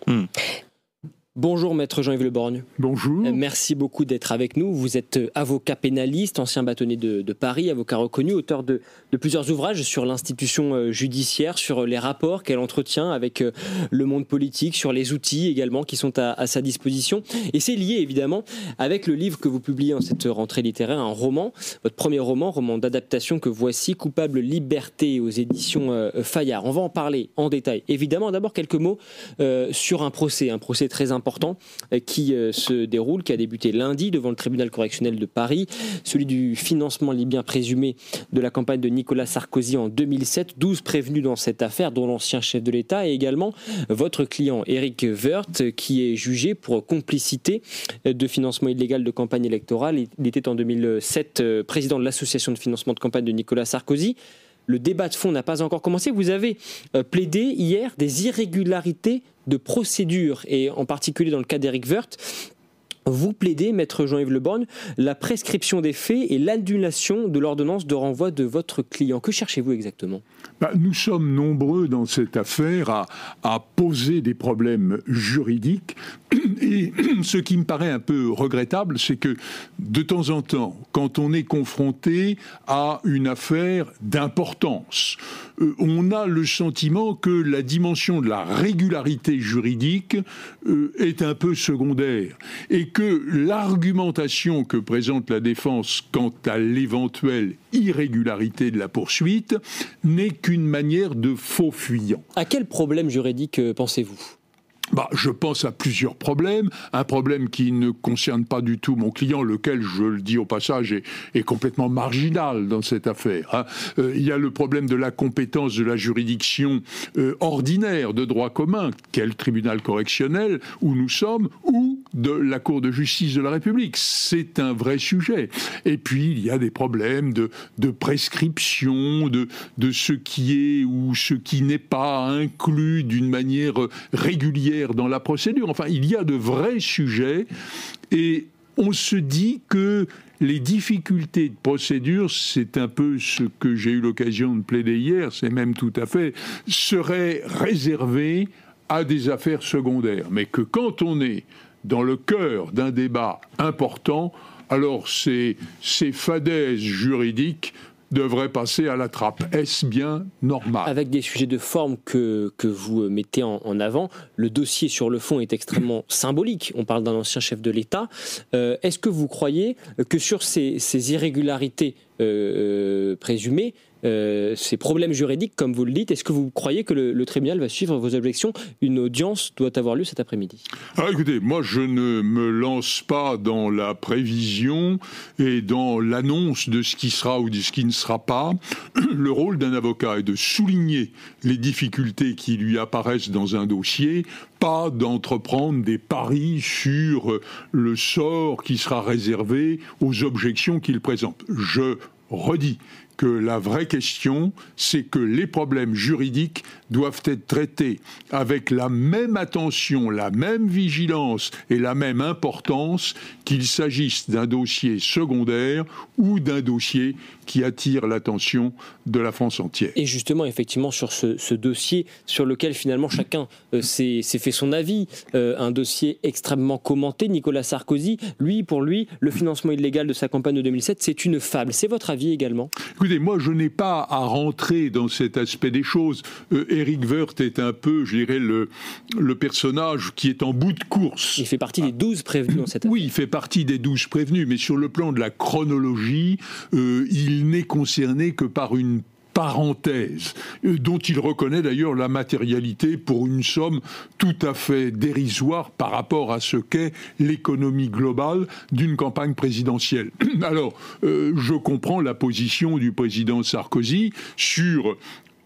Bonjour maître Jean-Yves Le Borgne. Bonjour. Merci beaucoup d'être avec nous. Vous êtes avocat pénaliste, ancien bâtonnier de Paris, avocat reconnu, auteur de plusieurs ouvrages sur l'institution judiciaire, sur les rapports qu'elle entretient avec le monde politique, sur les outils également qui sont à sa disposition. Et c'est lié évidemment avec le livre que vous publiez en cette rentrée littéraire, un roman, votre premier roman d'adaptation que voici, Coupable Liberté aux éditions Fayard. On va en parler en détail. Évidemment, d'abord quelques mots sur un procès très important qui se déroule, qui a débuté lundi devant le tribunal correctionnel de Paris, celui du financement libyen présumé de la campagne de Nicolas Sarkozy en 2007. 12 prévenus dans cette affaire, dont l'ancien chef de l'État et également votre client Éric Woerth, qui est jugé pour complicité de financement illégal de campagne électorale. Il était en 2007 président de l'association de financement de campagne de Nicolas Sarkozy. Le débat de fond n'a pas encore commencé. Vous avez plaidé hier des irrégularités de procédure, et en particulier dans le cas d'Éric Woerth, vous plaidez, maître Jean-Yves Le Borgne, la prescription des faits et l'annulation de l'ordonnance de renvoi de votre client. Que cherchez-vous exactement ? Nous sommes nombreux dans cette affaire à poser des problèmes juridiques. Et ce qui me paraît un peu regrettable, c'est que de temps en temps, quand on est confronté à une affaire d'importance, on a le sentiment que la dimension de la régularité juridique est un peu secondaire et que l'argumentation que présente la défense quant à l'éventuelle irrégularité de la poursuite n'est qu'une manière de faux fuyant. À quel problème juridique pensez-vous ? Je pense à plusieurs problèmes. Un problème qui ne concerne pas du tout mon client, lequel, je le dis au passage, est complètement marginal dans cette affaire. Il y a le problème de la compétence de la juridiction ordinaire de droit commun, qu'est le tribunal correctionnel où nous sommes, ou de la Cour de justice de la République. C'est un vrai sujet. Et puis, il y a des problèmes de prescription, de ce qui est ou ce qui n'est pas inclus d'une manière régulière dans la procédure. Enfin, il y a de vrais sujets et on se dit que les difficultés de procédure, c'est un peu ce que j'ai eu l'occasion de plaider hier, c'est même tout à fait, seraient réservées à des affaires secondaires. Mais que quand on est dans le cœur d'un débat important, alors ces fadaises juridiques devrait passer à la trappe. Est-ce bien normal ? Avec des sujets de forme que vous mettez en avant, le dossier sur le fond est extrêmement symbolique. On parle d'un ancien chef de l'État. Est-ce que vous croyez que sur ces irrégularités présumées, ces problèmes juridiques, comme vous le dites. Est-ce que vous croyez que le tribunal va suivre vos objections? Une audience doit avoir lieu cet après-midi. Alors écoutez, moi je ne me lance pas dans la prévision et dans l'annonce de ce qui sera ou de ce qui ne sera pas. Le rôle d'un avocat est de souligner les difficultés qui lui apparaissent dans un dossier, pas d'entreprendre des paris sur le sort qui sera réservé aux objections qu'il présente. Je redis que la vraie question, c'est que les problèmes juridiques doivent être traités avec la même attention, la même vigilance et la même importance qu'il s'agisse d'un dossier secondaire ou d'un dossier qui attire l'attention de la France entière. Et justement, effectivement, sur ce dossier sur lequel finalement chacun s'est fait son avis, un dossier extrêmement commenté, Nicolas Sarkozy, pour lui, le financement illégal de sa campagne de 2007, c'est une fable. C'est votre avis également ? Écoutez, moi je n'ai pas à rentrer dans cet aspect des choses. Éric Woerth est un peu, je dirais, le personnage qui est en bout de course. Il fait partie des 12 prévenus dans cette affaire. Oui, il fait partie des 12 prévenus, mais sur le plan de la chronologie, il n'est concerné que par une parenthèse, dont il reconnaît d'ailleurs la matérialité pour une somme tout à fait dérisoire par rapport à ce qu'est l'économie globale d'une campagne présidentielle. Alors, je comprends la position du président Sarkozy sur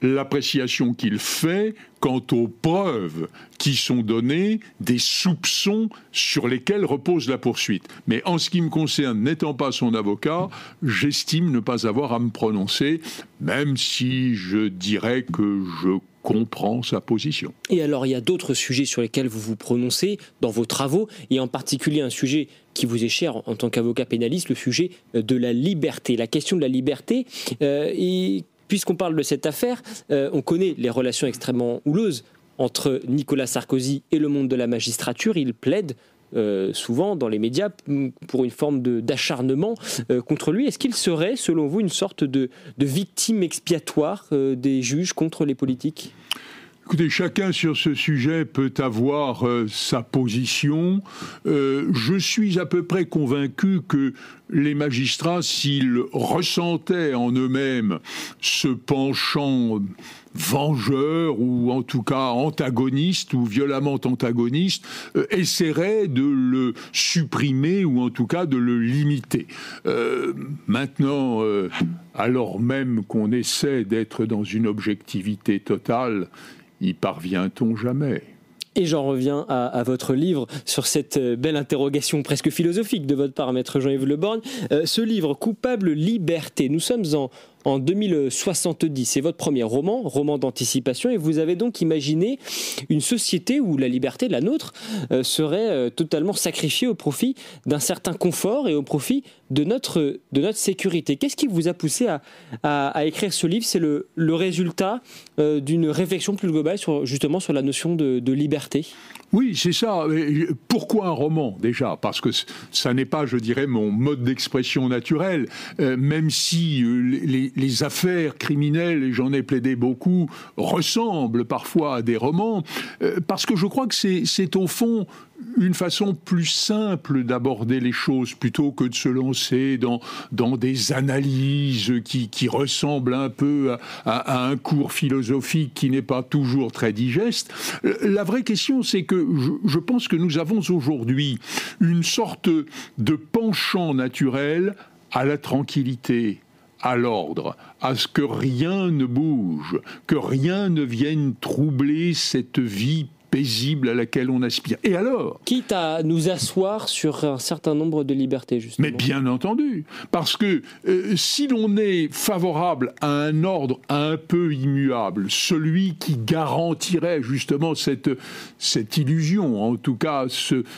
l'appréciation qu'il fait quant aux preuves qui sont données, des soupçons sur lesquels repose la poursuite. Mais en ce qui me concerne, n'étant pas son avocat, j'estime ne pas avoir à me prononcer, même si je dirais que je comprends sa position. Et alors, il y a d'autres sujets sur lesquels vous vous prononcez dans vos travaux, et en particulier un sujet qui vous est cher en tant qu'avocat pénaliste, le sujet de la liberté. La question de la liberté est... Puisqu'on parle de cette affaire, on connaît les relations extrêmement houleuses entre Nicolas Sarkozy et le monde de la magistrature. Il plaide souvent dans les médias pour une forme d'acharnement contre lui. Est-ce qu'il serait, selon vous, une sorte de victime expiatoire des juges contre les politiques ? Écoutez, chacun sur ce sujet peut avoir sa position. Je suis à peu près convaincu que les magistrats, s'ils ressentaient en eux-mêmes ce penchant vengeur ou en tout cas antagoniste ou violemment antagoniste, essaieraient de le supprimer ou en tout cas de le limiter. Maintenant, alors même qu'on essaie d'être dans une objectivité totale, y parvient-on jamais ? Et j'en reviens à votre livre sur cette belle interrogation presque philosophique de votre part, maître Jean-Yves Le Borgne. Ce livre, Coupable Liberté, nous sommes en 2070, c'est votre premier roman d'anticipation, et vous avez donc imaginé une société où la liberté, la nôtre, serait totalement sacrifiée au profit d'un certain confort et au profit de notre sécurité. Qu'est-ce qui vous a poussé à écrire ce livre ? C'est le résultat d'une réflexion plus globale justement sur la notion de liberté. Oui, c'est ça. Pourquoi un roman, déjà ? Parce que ça n'est pas, je dirais, mon mode d'expression naturel, même si les affaires criminelles, et j'en ai plaidé beaucoup, ressemblent parfois à des romans, parce que je crois que c'est au fond une façon plus simple d'aborder les choses plutôt que de se lancer dans des analyses qui ressemblent un peu à un cours philosophique qui n'est pas toujours très digeste. La vraie question, c'est que je pense que nous avons aujourd'hui une sorte de penchant naturel à la tranquillité, à l'ordre, à ce que rien ne bouge, que rien ne vienne troubler cette vie paisible à laquelle on aspire. Et alors ? Quitte à nous asseoir sur un certain nombre de libertés, justement. Mais bien entendu, parce que si l'on est favorable à un ordre un peu immuable, celui qui garantirait justement cette illusion, en tout cas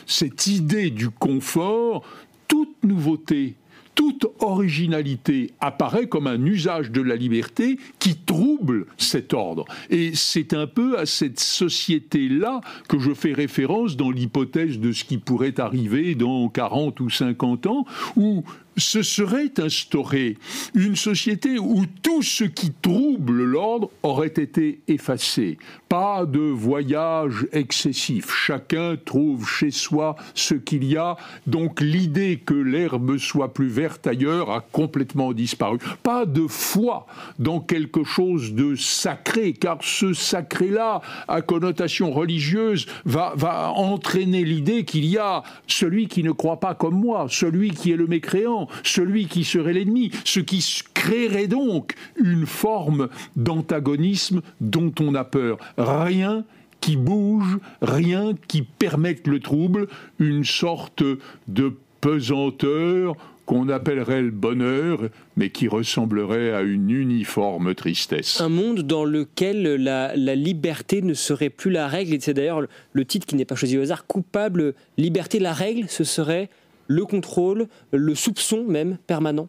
cette idée du confort, toute nouveauté, toute originalité apparaît comme un usage de la liberté qui trouble cet ordre. Et c'est un peu à cette société-là que je fais référence dans l'hypothèse de ce qui pourrait arriver dans 40 ou 50 ans, où ce serait instauré une société où tout ce qui trouble l'ordre aurait été effacé. Pas de voyage excessif. Chacun trouve chez soi ce qu'il y a. Donc l'idée que l'herbe soit plus verte ailleurs a complètement disparu. Pas de foi dans quelque chose de sacré, car ce sacré-là, à connotation religieuse, va entraîner l'idée qu'il y a celui qui ne croit pas comme moi, celui qui est le mécréant, celui qui serait l'ennemi, ce qui créerait donc une forme d'antagonisme dont on a peur. Rien qui bouge, rien qui permette le trouble, une sorte de pesanteur qu'on appellerait le bonheur, mais qui ressemblerait à une uniforme tristesse. Un monde dans lequel la liberté ne serait plus la règle, et c'est d'ailleurs le titre qui n'est pas choisi au hasard, Coupable, liberté, la règle, ce serait le contrôle, le soupçon même permanent.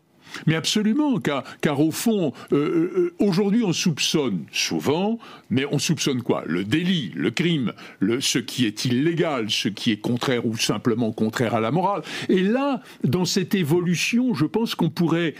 Mais absolument, car au fond, aujourd'hui on soupçonne souvent, mais on soupçonne quoi? Le délit, le crime, ce qui est illégal, ce qui est contraire ou simplement contraire à la morale. Et là, dans cette évolution, je pense qu'on pourrait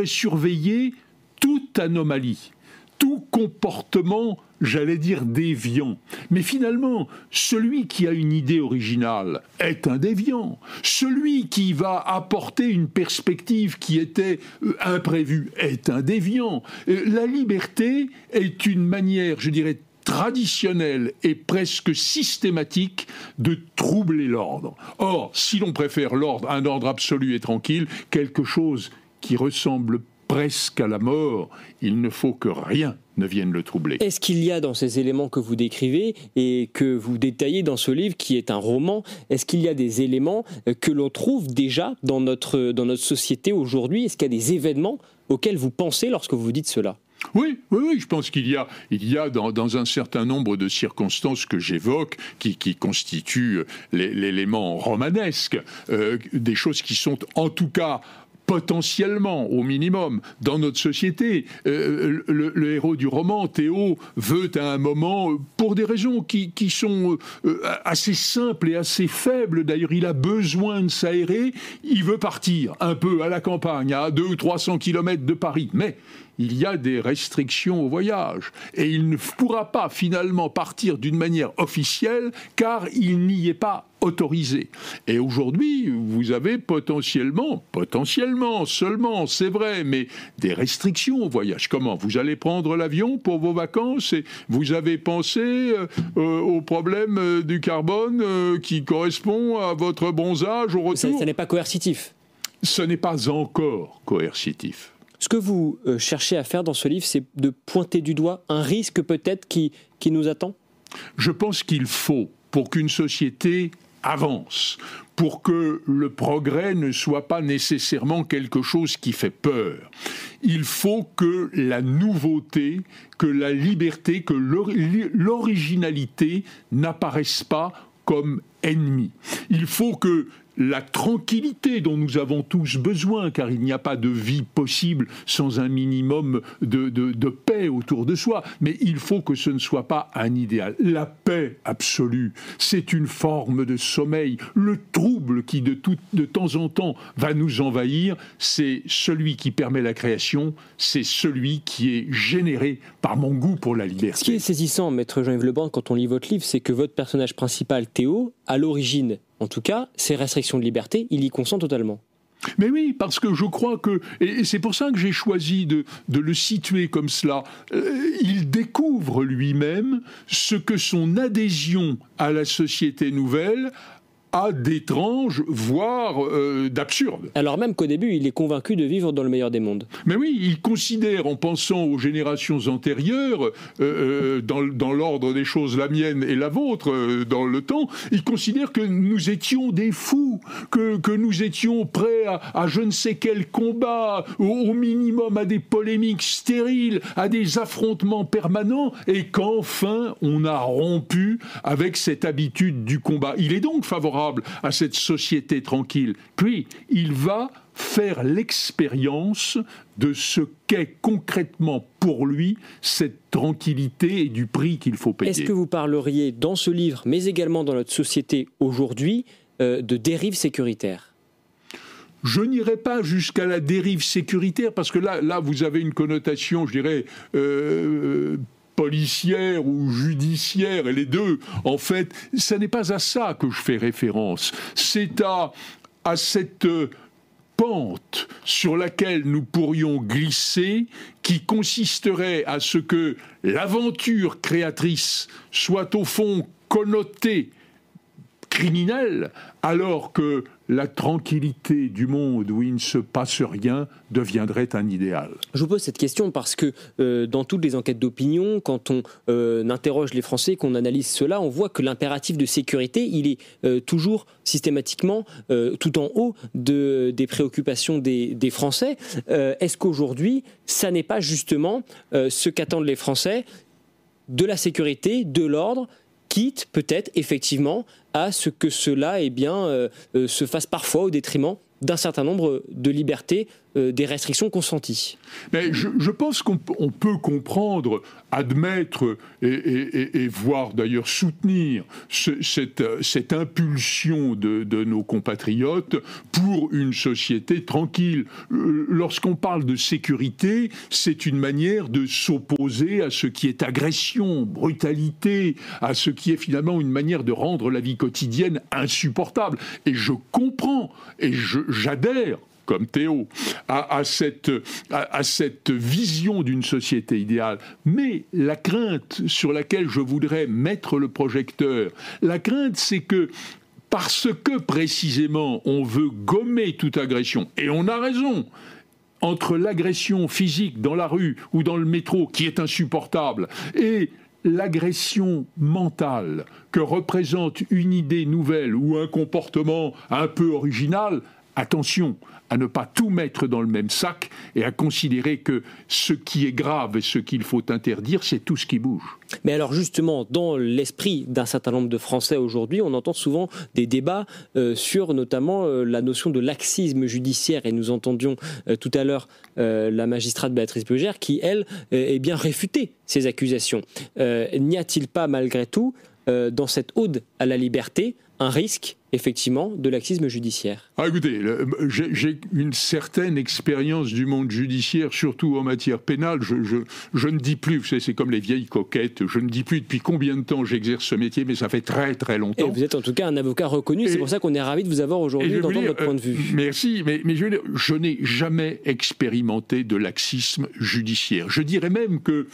surveiller toute anomalie, tout comportement, j'allais dire déviant. Mais finalement, celui qui a une idée originale est un déviant. Celui qui va apporter une perspective qui était imprévue est un déviant. La liberté est une manière, je dirais, traditionnelle et presque systématique de troubler l'ordre. Or, si l'on préfère l'ordre, un ordre absolu et tranquille, quelque chose qui ressemble presque à la mort, il ne faut que rien ne vienne le troubler. Est-ce qu'il y a dans ces éléments que vous décrivez et que vous détaillez dans ce livre qui est un roman, est-ce qu'il y a des éléments que l'on trouve déjà dans notre société aujourd'hui? Est-ce qu'il y a des événements auxquels vous pensez lorsque vous dites cela? Oui, je pense qu'il y a dans un certain nombre de circonstances que j'évoque qui constituent l'élément romanesque, des choses qui sont en tout cas potentiellement, au minimum, dans notre société. Le héros du roman, Théo, veut à un moment, pour des raisons qui sont assez simples et assez faibles, d'ailleurs il a besoin de s'aérer, il veut partir un peu à la campagne, à 200 ou 300 kilomètres de Paris, mais il y a des restrictions au voyage et il ne pourra pas finalement partir d'une manière officielle car il n'y est pas autorisé. Et aujourd'hui, vous avez potentiellement seulement, c'est vrai, mais des restrictions au voyage. Comment? Vous allez prendre l'avion pour vos vacances et vous avez pensé au problème du carbone qui correspond à votre bronzage au retour? Ça n'est pas coercitif. Ce n'est pas encore coercitif. Ce que vous cherchez à faire dans ce livre, c'est de pointer du doigt un risque peut-être qui nous attend? Je pense qu'il faut, pour qu'une société avance, pour que le progrès ne soit pas nécessairement quelque chose qui fait peur. Il faut que la nouveauté, que la liberté, que l'originalité n'apparaissent pas comme ennemis. Il faut que la tranquillité dont nous avons tous besoin, car il n'y a pas de vie possible sans un minimum de paix autour de soi, mais il faut que ce ne soit pas un idéal. La paix absolue, c'est une forme de sommeil. Le trouble qui de temps en temps va nous envahir, c'est celui qui permet la création, c'est celui qui est généré par mon goût pour la liberté. Ce qui est saisissant, maître Jean-Yves Lebrun, quand on lit votre livre, c'est que votre personnage principal, Théo, à l'origine, en tout cas, ces restrictions de liberté, il y consent totalement. Mais oui, parce que je crois que, et c'est pour ça que j'ai choisi de le situer comme cela, il découvre lui-même ce que son adhésion à la société nouvelle a d'étrange, voire d'absurde. Alors même qu'au début, il est convaincu de vivre dans le meilleur des mondes. Mais oui, il considère, en pensant aux générations antérieures, dans l'ordre des choses, la mienne et la vôtre, dans le temps, il considère que nous étions des fous, que nous étions prêts à je ne sais quel combat, au minimum à des polémiques stériles, à des affrontements permanents, et qu'enfin on a rompu avec cette habitude du combat. Il est donc favorable à cette société tranquille. Puis, il va faire l'expérience de ce qu'est concrètement pour lui cette tranquillité et du prix qu'il faut payer. Est-ce que vous parleriez dans ce livre, mais également dans notre société aujourd'hui, de dérive sécuritaire ? Je n'irai pas jusqu'à la dérive sécuritaire, parce que là vous avez une connotation, je dirais, policière ou judiciaire, et les deux, en fait, ce n'est pas à ça que je fais référence. C'est à cette pente sur laquelle nous pourrions glisser, qui consisterait à ce que l'aventure créatrice soit au fond connotée criminelle, alors que la tranquillité du monde où il ne se passe rien deviendrait un idéal. Je vous pose cette question parce que dans toutes les enquêtes d'opinion, quand on interroge les Français, qu'on analyse cela, on voit que l'impératif de sécurité, il est toujours systématiquement tout en haut des préoccupations des Français. Est-ce qu'aujourd'hui, ça n'est pas justement ce qu'attendent les Français, de la sécurité, de l'ordre, quitte peut-être effectivement à ce que cela se fasse parfois au détriment d'un certain nombre de libertés, des restrictions consenties. Mais je pense qu'on peut comprendre, admettre et voire d'ailleurs soutenir cette impulsion de nos compatriotes pour une société tranquille. Lorsqu'on parle de sécurité, c'est une manière de s'opposer à ce qui est agression, brutalité, à ce qui est finalement une manière de rendre la vie quotidienne insupportable. Et je comprends et j'adhère, comme Théo, à cette vision d'une société idéale. Mais la crainte sur laquelle je voudrais mettre le projecteur, la crainte, c'est que parce que précisément on veut gommer toute agression, et on a raison, entre l'agression physique dans la rue ou dans le métro, qui est insupportable, et l'agression mentale que représente une idée nouvelle ou un comportement un peu original, attention à ne pas tout mettre dans le même sac et à considérer que ce qui est grave et ce qu'il faut interdire, c'est tout ce qui bouge. Mais alors justement, dans l'esprit d'un certain nombre de Français aujourd'hui, on entend souvent des débats sur notamment la notion de laxisme judiciaire. Et nous entendions tout à l'heure la magistrate Béatrice Brugère qui, elle, est bien réfuté ces accusations. N'y a-t-il pas malgré tout, dans cette ode à la liberté, un risque, effectivement, de laxisme judiciaire? Écoutez, j'ai une certaine expérience du monde judiciaire, surtout en matière pénale. Je ne dis plus, vous savez, c'est comme les vieilles coquettes, je ne dis plus depuis combien de temps j'exerce ce métier, mais ça fait très très longtemps. Et vous êtes en tout cas un avocat reconnu, c'est pour ça qu'on est ravis de vous avoir aujourd'hui, d'entendre votre point de vue. Merci, mais je veux dire, je n'ai jamais expérimenté de laxisme judiciaire. Je dirais même que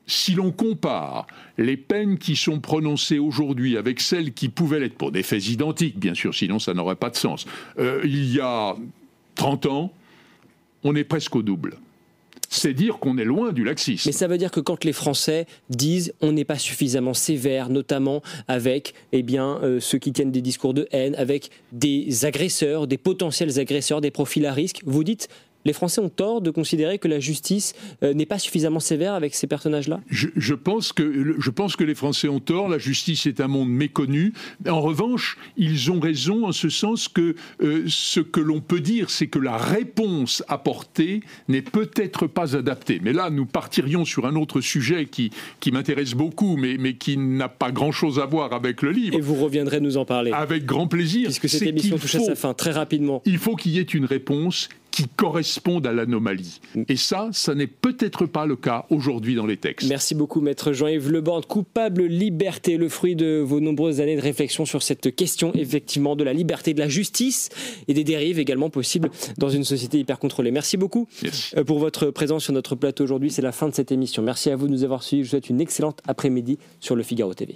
si l'on compare les peines qui sont prononcées aujourd'hui avec celles qui pouvaient l'être, pour des faits identiques, bien sûr, sinon ça n'aurait pas de sens, il y a 30 ans, on est presque au double. C'est dire qu'on est loin du laxisme. Mais ça veut dire que quand les Français disent on n'est pas suffisamment sévère, notamment avec ceux qui tiennent des discours de haine, avec des agresseurs, des potentiels agresseurs, des profils à risque, vous dites les Français ont tort de considérer que la justice n'est pas suffisamment sévère avec ces personnages-là ? Je pense que les Français ont tort. La justice est un monde méconnu. En revanche, ils ont raison en ce sens que ce que l'on peut dire, c'est que la réponse apportée n'est peut-être pas adaptée. Mais là, nous partirions sur un autre sujet qui m'intéresse beaucoup, mais qui n'a pas grand-chose à voir avec le livre. Et vous reviendrez nous en parler. Avec grand plaisir. Puisque cette émission touche à sa fin, très rapidement. Il faut qu'il y ait une réponse qui correspondent à l'anomalie. Et ça n'est peut-être pas le cas aujourd'hui dans les textes. Merci beaucoup, maître Jean-Yves Leborne. Coupable liberté, le fruit de vos nombreuses années de réflexion sur cette question, effectivement, de la liberté, de la justice et des dérives également possibles dans une société hyper contrôlée. Merci beaucoup pour votre présence sur notre plateau aujourd'hui. C'est la fin de cette émission. Merci à vous de nous avoir suivis. Je vous souhaite une excellente après-midi sur Le Figaro TV.